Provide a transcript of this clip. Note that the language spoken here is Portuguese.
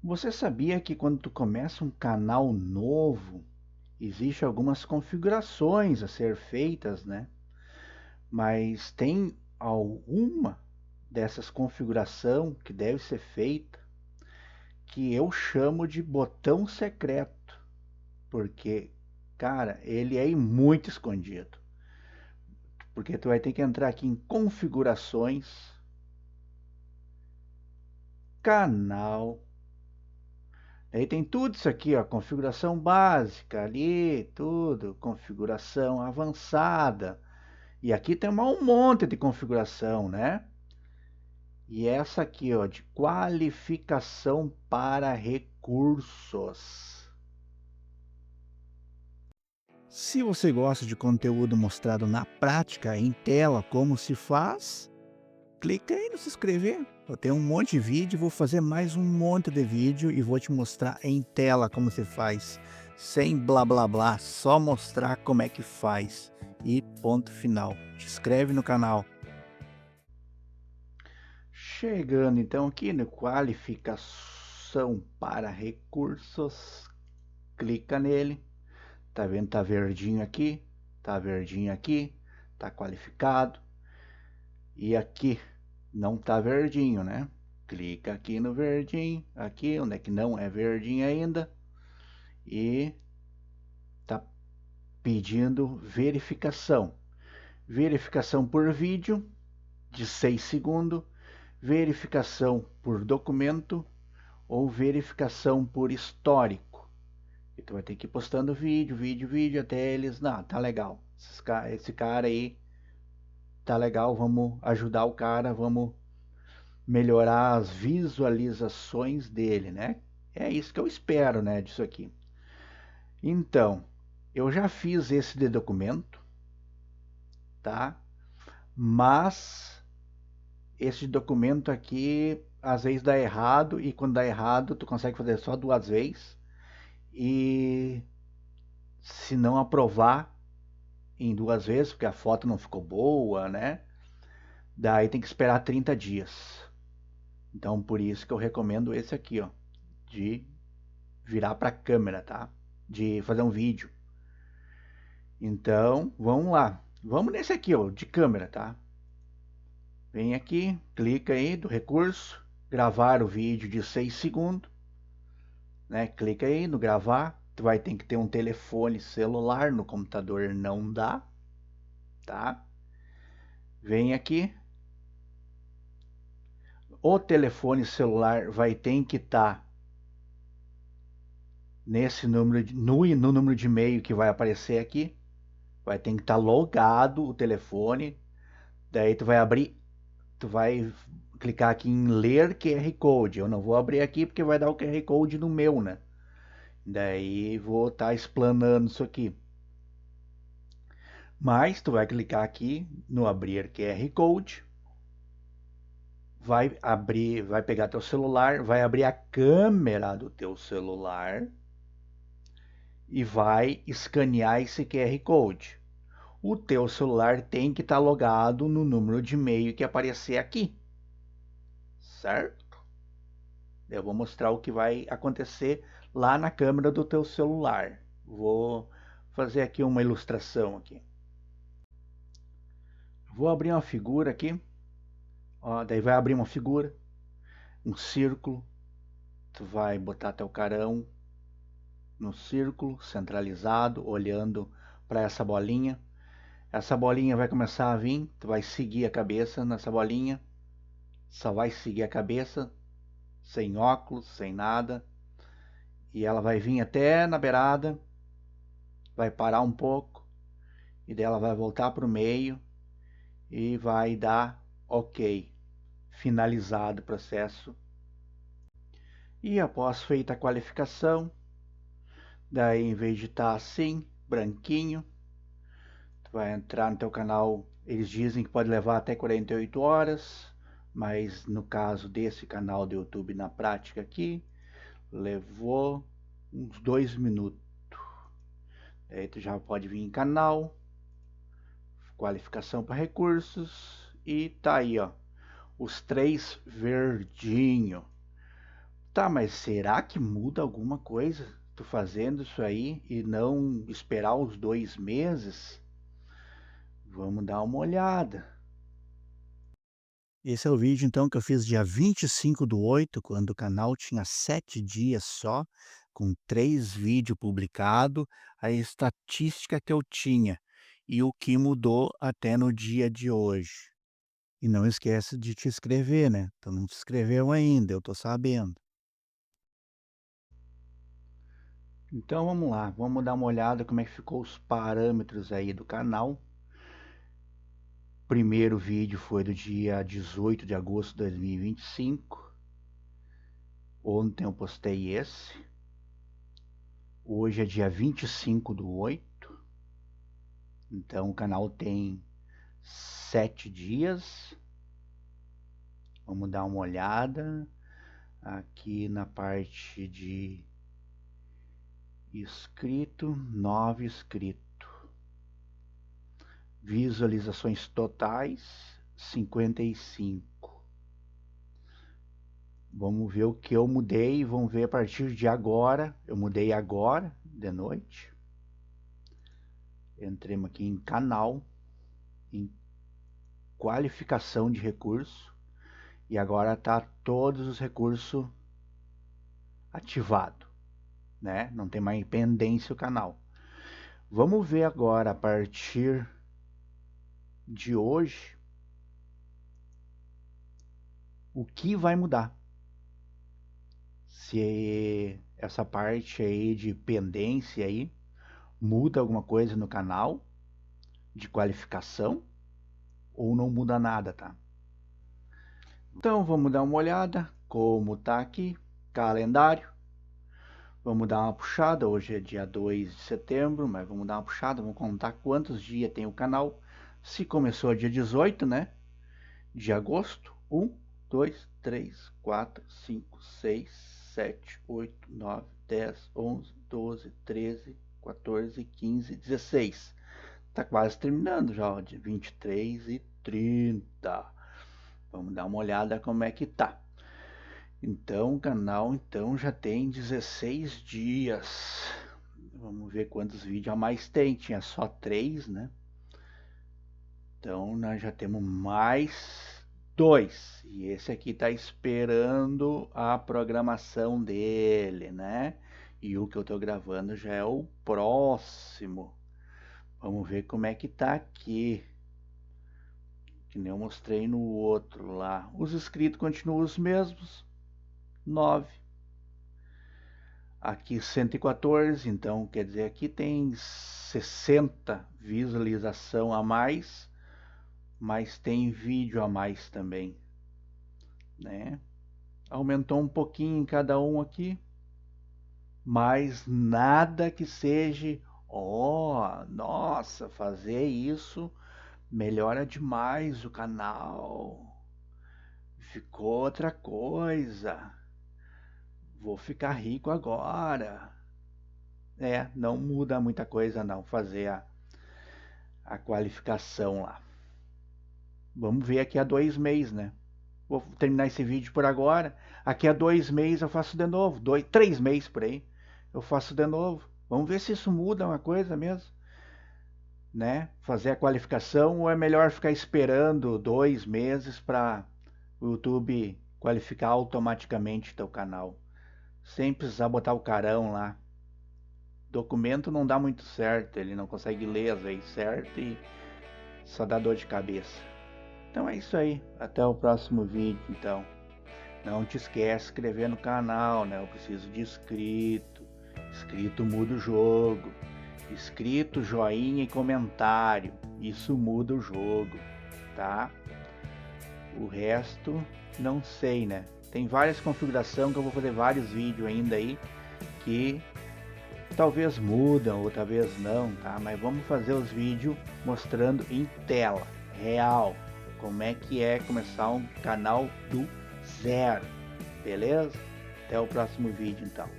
Você sabia que quando tu começa um canal novo, existe algumas configurações a ser feitas, né? Mas tem alguma dessas configuração que deve ser feita que eu chamo de botão secreto, porque, cara, ele é muito escondido. Porque tu vai ter que entrar aqui em configurações, canal. Aí tem tudo isso aqui, ó, configuração básica ali, tudo, configuração avançada. E aqui tem um monte de configuração, né? E essa aqui, ó, de qualificação para recursos. Se você gosta de conteúdo mostrado na prática, em tela, como se faz, clica aí no se inscrever. Eu tenho um monte de vídeo, vou fazer mais um monte de vídeo e vou te mostrar em tela como se faz. Sem blá blá blá, só mostrar como é que faz. E ponto final. Te inscreve no canal. Chegando então aqui no qualificação para recursos, clica nele. Tá vendo? Tá verdinho aqui, tá verdinho aqui, tá qualificado. E aqui não tá verdinho, né? Clica aqui no verdinho, aqui onde é que não é verdinho ainda, e tá pedindo verificação. Verificação por vídeo de 6 segundos, verificação por documento ou verificação por histórico. E tu vai ter que ir postando vídeo, vídeo, até eles, não, tá legal. Esse cara aí tá legal, vamos ajudar o cara, vamos melhorar as visualizações dele, né? É isso que eu espero, né, disso aqui. Então, eu já fiz esse de documento, tá? Mas esse documento aqui às vezes dá errado e quando dá errado tu consegue fazer só 2 vezes e se não aprovar em 2 vezes, porque a foto não ficou boa, né? Daí tem que esperar 30 dias. Então por isso que eu recomendo esse aqui, ó, de virar para a câmera, tá? De fazer um vídeo. Então, vamos lá. Vamos nesse aqui, ó, de câmera, tá? Vem aqui, clica aí do recurso, gravar o vídeo de 6 segundos, né? Clica aí no gravar. Tu vai ter que ter um telefone celular, no computador não dá, tá? Vem aqui. O telefone celular vai ter que estar nesse número no número de e-mail que vai aparecer aqui. Vai ter que estar logado o telefone. Daí tu vai clicar aqui em ler QR Code. Eu não vou abrir aqui porque vai dar o QR Code no meu, né? Daí vou estar explanando isso aqui. Mas tu vai clicar aqui no abrir QR Code. Vai abrir, vai pegar teu celular, vai abrir a câmera do teu celular e vai escanear esse QR Code. O teu celular tem que estar logado no número de e-mail que aparecer aqui, certo? Eu vou mostrar o que vai acontecer lá na câmera do teu celular. Vou fazer aqui uma ilustração aqui. Vou abrir uma figura aqui. Ó, daí vai abrir uma figura, um círculo. Tu vai botar teu carão no círculo centralizado, olhando para essa bolinha. Essa bolinha vai começar a vir, tu vai seguir a cabeça nessa bolinha. Só vai seguir a cabeça, sem óculos, sem nada. E ela vai vir até na beirada, vai parar um pouco, e dela vai voltar para o meio e vai dar OK, finalizado o processo. E após feita a qualificação, daí em vez de estar assim, branquinho, tu vai entrar no teu canal. Eles dizem que pode levar até 48 horas, mas no caso desse canal do YouTube na prática aqui, levou uns 2 minutos. Aí tu já pode vir em canal, qualificação para recursos e tá aí, ó, os 3 verdinho. Tá, mas será que muda alguma coisa tu fazendo isso aí e não esperar os 2 meses? Vamos dar uma olhada. Esse é o vídeo então que eu fiz dia 25/8, quando o canal tinha 7 dias só, com 3 vídeos publicados, a estatística que eu tinha e o que mudou até no dia de hoje. E não esquece de te inscrever, né? Tu não te inscreveu ainda, eu tô sabendo. Então vamos lá, vamos dar uma olhada como é que ficou os parâmetros aí do canal. O primeiro vídeo foi do dia 18 de agosto de 2025. Ontem eu postei esse. Hoje é dia 25/8. Então o canal tem 7 dias. Vamos dar uma olhada aqui na parte de inscrito, 9 inscritos. Visualizações totais, 55. Vamos ver o que eu mudei, vamos ver a partir de agora. Eu mudei agora, de noite. Entremos aqui em canal, em qualificação de recurso. E agora está todos os recursos ativados, né? Não tem mais pendência o canal. Vamos ver agora a partir de hoje o que vai mudar. Se essa parte aí de pendência aí muda alguma coisa no canal de qualificação ou não muda nada, tá? Então vamos dar uma olhada como tá aqui, calendário. Vamos dar uma puxada, hoje é dia 2 de setembro, mas vamos dar uma puxada, vamos contar quantos dias tem o canal. Se começou dia 18, né, de agosto, 1, 2, 3, 4, 5, 6, 7, 8, 9, 10, 11, 12, 13, 14, 15, 16. Tá quase terminando já, ó, de 23 e 30. Vamos dar uma olhada como é que tá. Então o canal já tem 16 dias. Vamos ver quantos vídeos a mais tem. Tinha só 3, né? Então nós já temos mais 2. E esse aqui está esperando a programação dele, né? E o que eu estou gravando já é o próximo. Vamos ver como é que tá aqui. Que nem eu mostrei no outro lá. Os inscritos continuam os mesmos. 9. Aqui 114, então quer dizer, aqui tem 60 visualização a mais, mas tem vídeo a mais também, né? Aumentou um pouquinho em cada um aqui, mas nada que seja, nossa, fazer isso melhora demais o canal. Ficou outra coisa. Vou ficar rico agora. Não muda muita coisa não, fazer a qualificação lá. Vamos ver aqui a 2 meses, né? Vou terminar esse vídeo por agora. Aqui a 2 meses eu faço de novo. 3 meses por aí eu faço de novo. Vamos ver se isso muda uma coisa mesmo, né? Fazer a qualificação ou é melhor ficar esperando 2 meses para o YouTube qualificar automaticamente teu canal, sem precisar botar o carão lá. Documento não dá muito certo, ele não consegue ler às vezes certo e só dá dor de cabeça. Então é isso aí, até o próximo vídeo então. Não te esquece de inscrever no canal, né? Eu preciso de inscrito. Inscrito muda o jogo. Inscrito, joinha e comentário. Isso muda o jogo, tá? O resto não sei, né? Tem várias configurações que eu vou fazer vários vídeos ainda aí que talvez mudam ou talvez não, tá? Mas vamos fazer os vídeos mostrando em tela, real, como é que é começar um canal do zero, beleza? Até o próximo vídeo então.